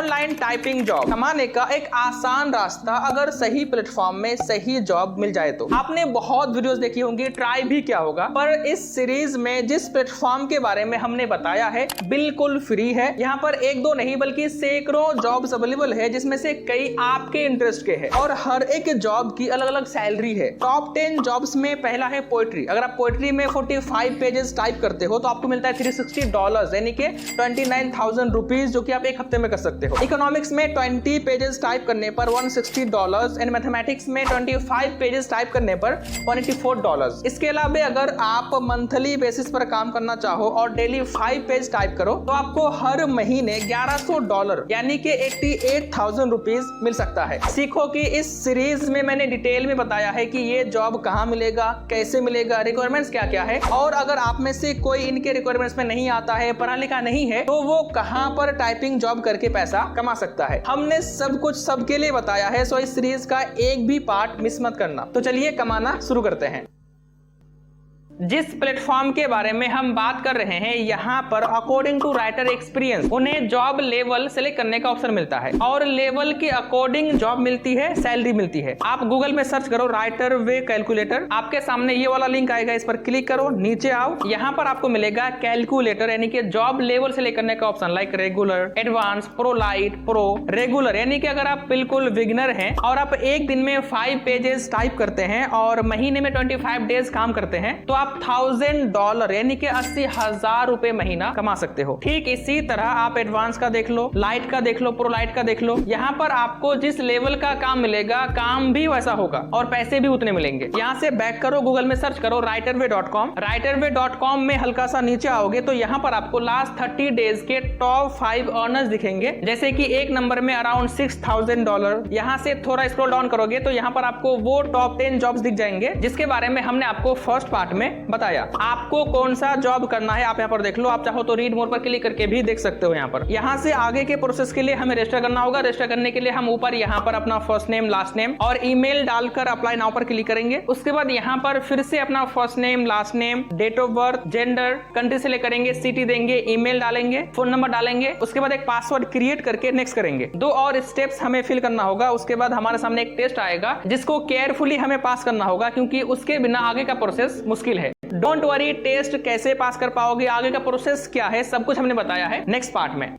Online typing job कमाने का एक आसान रास्ता अगर सही प्लेटफॉर्म में सही जॉब मिल जाए तो। आपने बहुत वीडियोस देखी होंगी, ट्राई भी किया होगा, पर इस सीरीज में जिस प्लेटफॉर्म के बारे में हमने बताया है बिल्कुल फ्री है। यहाँ पर एक दो नहीं बल्कि सैकड़ों जॉब्स अवेलेबल है, जिसमें से कई आपके इंटरेस्ट के हैं और हर एक जॉब की अलग अलग सैलरी है। टॉप 10 जॉब्स में पहला है पोएट्री। अगर आप पोएट्री में 45 पेजेस टाइप करते हो तो आपको मिलता है $360 यानी कि 29,000 रुपीज, जो कि आप एक हफ्ते में कर सकते हो। इकोनॉमिक्स में 20 पेजेस टाइप करने पर $160 एंड मैथमेटिक्स में 25 पेजेस टाइप करने पर $184। इसके अलावा अगर आप मंथली बेसिस पर काम करना चाहो और डेली 5 पेज टाइप करो तो आपको हर महीने $1100 यानी कि 88,000 रुपीज मिल सकता है। सीखो कि इस सीरीज में मैंने डिटेल में बताया है कि ये जॉब कहाँ मिलेगा, कैसे मिलेगा, रिक्वायरमेंट्स क्या क्या है, और अगर आप में से कोई इनके रिक्वायरमेंट्स में नहीं आता है, पढ़ा लिखा नहीं है, तो वो कहां पर टाइपिंग जॉब करके पैसा कमा सकता है। हमने सब कुछ सबके लिए बताया है, सो इस सीरीज का एक भी पार्ट मिस मत करना। तो चलिए कमाना शुरू करते हैं। जिस प्लेटफॉर्म के बारे में हम बात कर रहे हैं, यहाँ पर अकॉर्डिंग टू राइटर एक्सपीरियंस उन्हें जॉब लेवल सेलेक्ट करने का ऑप्शन मिलता है और लेवल के अकॉर्डिंग जॉब मिलती है, सैलरी मिलती है। आप गूगल में सर्च करो राइटर वे कैलकुलेटर, आपके सामने ये वाला लिंक आएगा, इस पर क्लिक करो, नीचे आओ, यहाँ पर आपको मिलेगा कैलकुलेटर यानी कि जॉब लेवल सेलेक्ट करने का option, like regular, advance, pro light, pro, regular यानी कि अगर आप बिल्कुल बिगिनर हैं और आप एक दिन में 5 पेजेस टाइप करते हैं और महीने में 25 डेज काम करते हैं तो आप $1,000 यानी कि 80,000 रुपए महीना कमा सकते हो। ठीक इसी तरह आप एडवांस का देख लो, लाइट का देख लो, प्रो लाइट का देख लो, यहाँ पर आपको जिस लेवल का काम मिलेगा काम भी वैसा होगा और पैसे भी उतने मिलेंगे। यहाँ से बैक करो, गूगल में सर्च करो writerway.com, writerway.com में हल्का सा नीचे आओगे तो यहाँ पर आपको लास्ट 30 डेज के टॉप 5 अर्नर्स दिखेंगे, जैसे कि एक नंबर में अराउंड $6,000। यहाँ से थोड़ा स्क्रॉल डाउन करोगे तो यहाँ पर आपको वो टॉप 10 जॉब्स दिख जाएंगे जिसके बारे में हमने आपको फर्स्ट पार्ट में बताया। आपको कौन सा जॉब करना है आप यहाँ पर देख लो, आप चाहो तो रीड मोर पर क्लिक करके भी देख सकते हो। यहाँ से आगे के प्रोसेस के लिए हमें रजिस्टर करना होगा। रजिस्टर करने के लिए हम ऊपर यहाँ पर अपना फर्स्ट नेम, लास्ट नेम और ईमेल डालकर अप्लाई नाउ पर क्लिक करेंगे। उसके बाद यहाँ पर फिर से अपना first name, last name, date of birth, gender, country select करेंगे, सिटी देंगे, ईमेल डालेंगे, फोन नंबर डालेंगे। उसके बाद एक पासवर्ड क्रिएट करके नेक्स्ट करेंगे। 2 और स्टेप्स हमें फिल करना होगा। उसके बाद हमारे सामने एक टेस्ट आएगा जिसको केयरफुली हमें पास करना होगा, क्योंकि उसके बिना आगे का प्रोसेस मुश्किल है। डोंट वरी, टेस्ट कैसे पास कर पाओगे, आगे का प्रोसेस क्या है, सब कुछ हमने बताया है नेक्स्ट पार्ट में।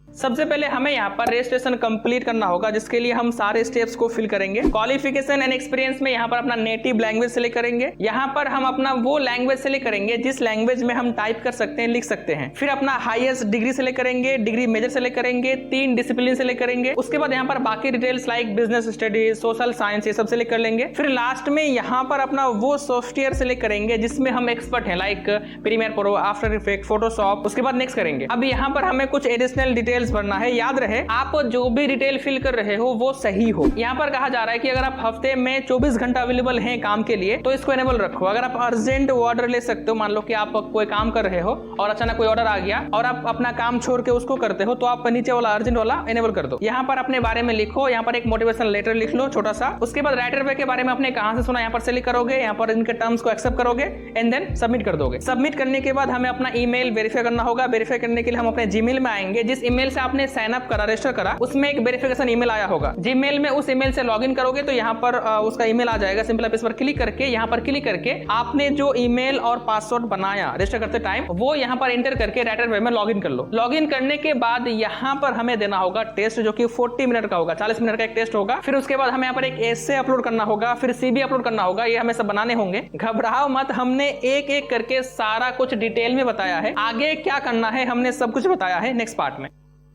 सबसे पहले हमें यहाँ पर रजिस्ट्रेशन कंप्लीट करना होगा, जिसके लिए हम सारे स्टेप्स को फिल करेंगे। क्वालिफिकेशन एंड एक्सपीरियंस में यहाँ पर अपना नेटिव लैंग्वेज सेलेक्ट करेंगे। यहाँ पर हम अपना वो लैंग्वेज सेलेक्ट करेंगे जिस लैंग्वेज में हम टाइप कर सकते हैं, लिख सकते हैं। फिर अपना हाईएस्ट डिग्री सेलेक्ट करेंगे, डिग्री मेजर सेलेक्ट करेंगे, 3 डिसिप्लिन सेलेक्ट करेंगे। उसके बाद यहाँ पर बाकी details like business studies, social science, ये सब सेलेक्ट कर लेंगे। फिर लास्ट में यहाँ पर अपना वो सॉफ्टवेयर सेलेक्ट करेंगे जिसमें हम एक्सपर्ट हैं, like Premiere Pro, After Effect, Photoshop. उसके बाद नेक्स्ट करेंगे। अब यहाँ पर हमें कुछ एडिशनल डिटेल्स भरना है। याद रहे आप जो भी डिटेल फिल कर रहे हो वो सही हो। यहाँ पर कहा जा रहा है कि अगर आप हफ्ते में 24 घंटा अवेलेबल हैं काम के लिए तो इसको एनेबल रखो। अगर आप अर्जेंट ऑर्डर ले सकते हो, मान लो कि आप कोई काम कर रहे हो और अचानक कोई ऑर्डर आ गया और आप अपना काम छोड़ के उसको करते हो तो आप नीचे वाला अर्जेंट वाला एनेबल कर दो। यहाँ पर अपने बारे में लिखो, यहाँ पर एक मोटिवेशन लेटर लिख लो छोटा सा। उसके बाद राइटर वे के बारे में आपने कहां से सुना यहाँ पर सेलेक्ट करोगे, यहाँ पर इनके टर्म्स को एक्सेप्ट करोगे एंड देन सबमिट कर दोगे। सबमिट करने के बाद हमें अपना ईमेल वेरीफाई करना होगा। वेरीफाई करने के लिए हम अपने जीमेल में आएंगे। जिस ईमेल से आपने साइन अप करा, रजिस्टर करा, उसमें एक वेरिफिकेशन ईमेल आया होगा। जीमेल में उस ईमेल से लॉगिन करोगे तो यहाँ पर उसका ईमेल आ जाएगा। सिंपल आप इस पर क्लिक करके, यहाँ पर क्लिक करके आपने जो ईमेल और पासवर्ड बनाया रजिस्टर करते टाइम वो यहाँ पर एंटर करके राइटर वे में लॉगिन कर लो। लॉगिन करने के बाद यहाँ पर हमें देना होगा टेस्ट, जो कि 40 मिनट का होगा, 40 मिनट का एक टेस्ट होगा। फिर उसके बाद हमें यहाँ पर एक एसे अपलोड करना होगा, फिर सीवी अपलोड करना होगा। ये हमें सब बनाने होंगे। घबराओ मत, हमने एक एक करके सारा कुछ डिटेल में बताया है। आगे क्या करना है हमने सब कुछ बताया है नेक्स्ट पार्ट में।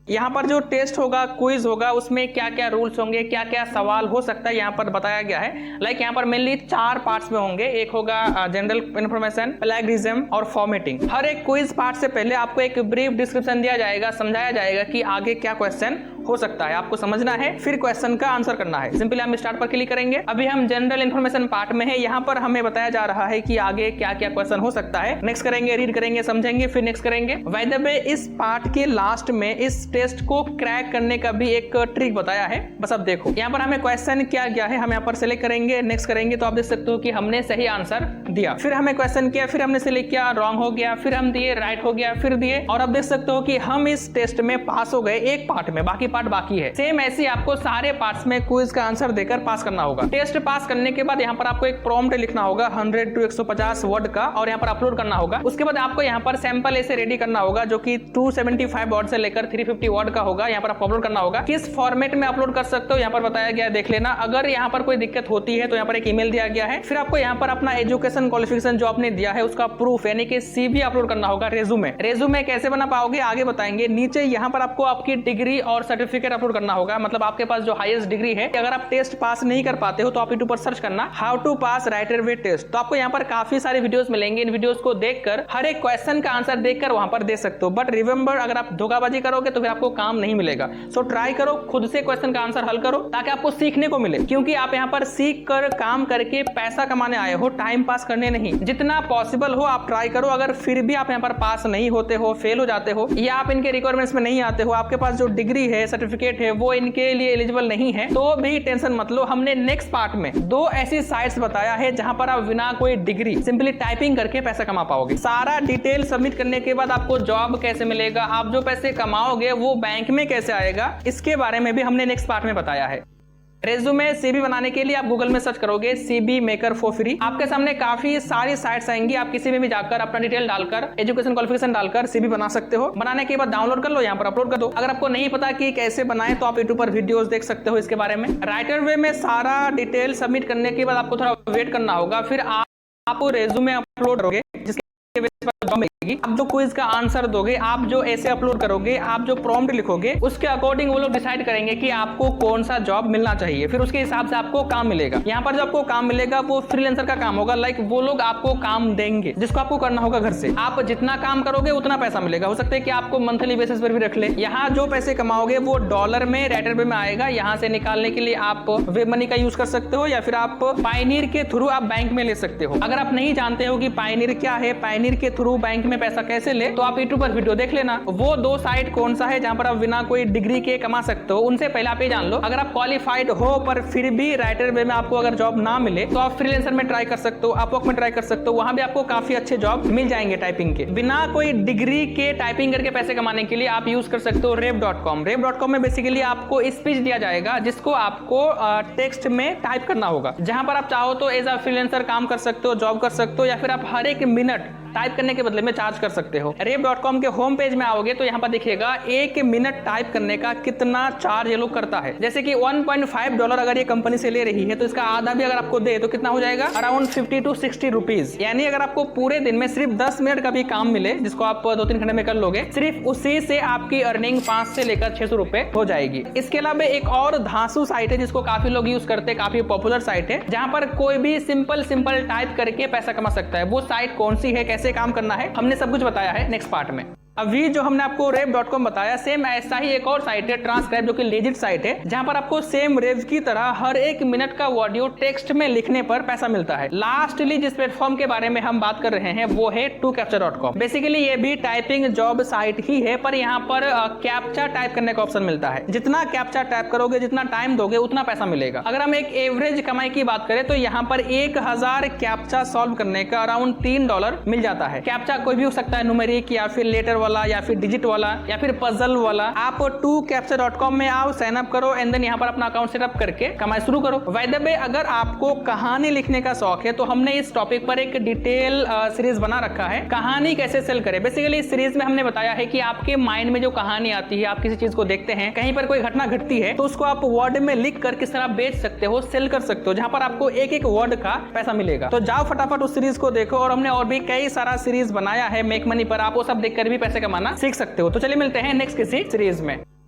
यहाँ पर जो टेस्ट होगा, क्विज होगा, उसमें क्या क्या रूल्स होंगे, क्या क्या सवाल हो सकता है यहाँ पर बताया गया है। लाइक यहाँ पर मेनली 4 पार्ट्स में होंगे। एक होगा जनरल इन्फॉर्मेशन, प्लेगरिज्म और फॉर्मेटिंग। हर एक क्विज पार्ट से पहले आपको एक ब्रीफ डिस्क्रिप्शन दिया जाएगा, समझाया जाएगा कि आगे क्या क्वेश्चन हो सकता है, आपको समझना है, फिर क्वेश्चन का आंसर करना है। सिंपली हम स्टार्ट पर क्लिक करेंगे। अभी हम जनरल इन्फॉर्मेशन पार्ट में है। यहाँ पर हमें बताया जा रहा है कि आगे क्या क्या क्वेश्चन हो सकता है। नेक्स्ट करेंगे, रीड करेंगे, समझेंगे, फिर नेक्स्ट करेंगे। बाय द वे, इस पार्ट के लास्ट में इस टेस्ट को क्रैक करने का भी एक ट्रिक बताया है, बस अब देखो। यहाँ पर हमें क्वेश्चन क्या क्या है, हम यहाँ पर सिलेक्ट करेंगे, नेक्स्ट करेंगे तो आप देख सकते हो कि हमने सही आंसर दिया। फिर हमें क्वेश्चन किया, फिर हमने सिलेक्ट किया, रॉन्ग हो गया, फिर हम दिए, राइट हो गया, फिर दिए, और अब देख सकते हो कि हम इस टेस्ट में पास हो गए एक पार्ट में। बाकी पार्ट पार्ट बाकी है। सेम ऐसे आपको सारे पार्ट्स में क्विज का आंसर देकर पास करना होगा। टेस्ट पास करने के बाद यहाँ पर आपको एक प्रॉम्प्ट लिखना होगा 100 to 150 वर्ड का और यहाँ पर अपलोड करना होगा। उसके बाद आपको यहाँ पर सैंपल ऐसे रेडी करना होगा जो कि 275 वर्ड से लेकर 350 वर्ड का होगा। यहाँ पर आप अपलोड करना होगा। किस फॉर्मेट में अपलोड कर सकते हो यहाँ पर बताया गया, देख लेना। अगर यहाँ पर कोई दिक्कत होती है तो यहाँ पर एक ईमेल दिया गया है। फिर आपको यहाँ पर अपना एजुकेशन क्वालिफिकेशन जो आपने दिया है उसका प्रूफ यानी कि CV अपलोड करना होगा। रेज्यूमे कैसे बना पाओगे आगे बताएंगे। नीचे यहाँ पर आपको आपकी डिग्री और सर्टिफिकेट अपलोड करना होगा, मतलब आपके पास जो हाईएस्ट डिग्री है। अगर आप टेस्ट पास नहीं कर पाते हो तो आप यूट्यूब पर सर्च करना how to pass writer way test, तो आपको यहाँ पर काफी सारे वीडियोस मिलेंगे। इन वीडियोस को देखकर हर एक क्वेश्चन का आंसर देखकर वहां पर दे सकते हो। बट रिमेंबर, अगर आप धोखाबाजी करोगे तो फिर आपको काम नहीं मिलेगा। सो ट्राई करो, खुद से क्वेश्चन का आंसर हल करो ताकि आपको सीखने को मिले, क्योंकि आप यहाँ पर सीख कर काम करके पैसा कमाने आए हो, टाइम पास करने नहीं। जितना पॉसिबल हो आप ट्राई करो। अगर फिर भी आप यहाँ पर पास नहीं होते हो, फेल हो जाते हो या आप इनके रिक्वायरमेंट्स में नहीं आते हो, आपके पास जो डिग्री है, सर्टिफिकेट है वो इनके लिए एलिजिबल नहीं है, तो भी टेंशन मत लो। हमने नेक्स्ट पार्ट में 2 ऐसी साइट्स बताया है जहां पर आप बिना कोई डिग्री सिंपली टाइपिंग करके पैसा कमा पाओगे। सारा डिटेल सबमिट करने के बाद आपको जॉब कैसे मिलेगा, आप जो पैसे कमाओगे वो बैंक में कैसे आएगा, इसके बारे में भी हमने नेक्स्ट पार्ट में बताया है। रेज्यूमे CV बनाने के लिए आप गूगल में सर्च करोगे CV मेकर फॉर फ्री। आपके सामने काफी सारी साइट्स आएंगी। आप किसी में भी जाकर अपना डिटेल डालकर, एजुकेशन क्वालिफिकेशन डालकर CV बना सकते हो। बनाने के बाद डाउनलोड कर लो, यहाँ पर अपलोड कर दो। अगर आपको नहीं पता कि कैसे बनाएं तो आप यूट्यूब पर वीडियोस देख सकते हो इसके बारे में। राइटर वे में सारा डिटेल सबमिट करने के बाद आपको थोड़ा वेट करना होगा। फिर आप रेज्यूमे अपलोड करोगे जिसके बेस पर जॉब मिलेगी। आप जो क्विज का आंसर दोगे, आप जो ऐसे अपलोड करोगे, आप जो प्रॉम्प्ट लिखोगे, उसके अकॉर्डिंग वो लोग डिसाइड करेंगे कि आपको कौन सा जॉब मिलना चाहिए। फिर उसके हिसाब से आपको काम मिलेगा। यहाँ पर जो आपको काम मिलेगा वो फ्रीलांसर का काम होगा। लाइक वो लोग आपको काम देंगे जिसको आपको करना होगा घर से। आप जितना काम करोगे उतना पैसा मिलेगा। हो सकता है कि आपको मंथली बेसिस पर भी रख ले। यहाँ जो पैसे कमाओगे वो डॉलर में, राइटर वे में आएगा। यहाँ से निकालने के लिए आप वेब मनी का यूज कर सकते हो या फिर आप पायनियर के थ्रू आप बैंक में ले सकते हो। अगर आप नहीं जानते हो कि पायनियर क्या है, पायनियर के थ्रू बैंक में पैसा कैसे ले, तो आप यूट्यूब पर वीडियो देख लेना। वो 2 साइट कौन सा है जहां पर आप बिना कोई डिग्री के कमा सकते हो, उनसे पहले आप ये जान लो। अगर आप क्वालिफाइड हो पर फिर भी राइटर वे में आपको अगर जॉब ना मिले तो आप फ्रीलांसर में ट्राई कर सकते हो, अपवर्क में ट्राई कर सकते हो। वहां भी आपको काफी अच्छे जॉब मिल जाएंगे टाइपिंग के। बिना कोई डिग्री के टाइपिंग करके पैसे कमाने के लिए आप यूज कर सकते हो rev.com। rev.com में बेसिकली आपको स्पीच दिया जाएगा जिसको आपको टेक्स्ट में टाइप करना होगा। जहां पर आप चाहो तो एज अ फ्रीलांसर काम कर सकते हो, जॉब कर सकते हो, या फिर आप हर एक मिनट टाइप करने के बदले में चार्ज कर सकते हो। rev.com के होम पेज में आओगे तो यहाँ पर दिखेगा 1 मिनट टाइप करने का कितना चार्ज ये लोग करता है। जैसे कि $1.5 अगर ये कंपनी से ले रही है तो इसका आधा भी अगर आपको दे तो कितना हो जाएगा, अराउंड 50 to 60 रुपीज। यानी अगर आपको पूरे दिन में सिर्फ 10 मिनट का भी काम मिले, जिसको आप 2-3 घंटे में कर लोगे, सिर्फ उसी से आपकी अर्निंग 5 से लेकर 600 रुपए हो जाएगी। इसके अलावा एक और धांसू साइट है जिसको काफी लोग यूज करते हैं, काफी पॉपुलर साइट है, जहां पर कोई भी सिंपल टाइप करके पैसा कमा सकता है। वो साइट कौन सी है, कैसे काम करना है, हमने सब कुछ बताया है नेक्स्ट पार्ट में। अभी जो हमने आपको rev.com बताया, सेम ऐसा ही एक और साइट है ट्रांसक्राइब, जो कि लेजिट साइट है, जहां पर आपको सेम रेव की तरह हर 1 मिनट का ऑडियो टेक्स्ट में लिखने पर पैसा मिलता है। लास्टली जिस प्लेटफॉर्म के बारे में हम बात कर रहे हैं वो है ToCaptcha.com। बेसिकली ये भी टाइपिंग जॉब साइट ही है, पर यहाँ पर कैप्चा टाइप करने का ऑप्शन मिलता है। जितना कैप्चा टाइप करोगे, जितना टाइम दोगे, उतना पैसा मिलेगा। अगर हम एक एवरेज कमाई की बात करें तो यहाँ पर 1000 कैप्चा सॉल्व करने का अराउंड $3 मिल जाता है। कैप्चा कोई भी हो सकता है, न्यूमेरिक या फिर लेटर वाला या फिर डिजिट वाला या फिर पजल वाला। आप ToCaptcha.com में आओ, साइन अप करो एंड देन यहाँ पर अपना अकाउंट सेटअप करके कमाई शुरू करो। बाय द वे, अगर आपको कहानी लिखने का शौक है तो हमने इस टॉपिक पर एक डिटेल सीरीज बना रखा है, कहानी कैसे सेल करें। बेसिकली इस सीरीज में हमने बताया है कि आपके माइंड में जो कहानी आती है, आप किसी चीज को देखते हैं, कहीं पर कोई घटना घटती है तो उसको आप वर्ड में लिख कर किस तरह बेच सकते हो, सेल कर सकते हो, जहां पर आपको एक वर्ड का पैसा मिलेगा। तो जाओ फटाफट उस सीरीज को देखो। और हमने और भी कई सारा सीरीज बनाया है मेक मनी पर, आप वो सब देखकर भी पैसे कमाना सीख सकते हो। तो चलिए मिलते हैं नेक्स्ट किसी सीरीज में।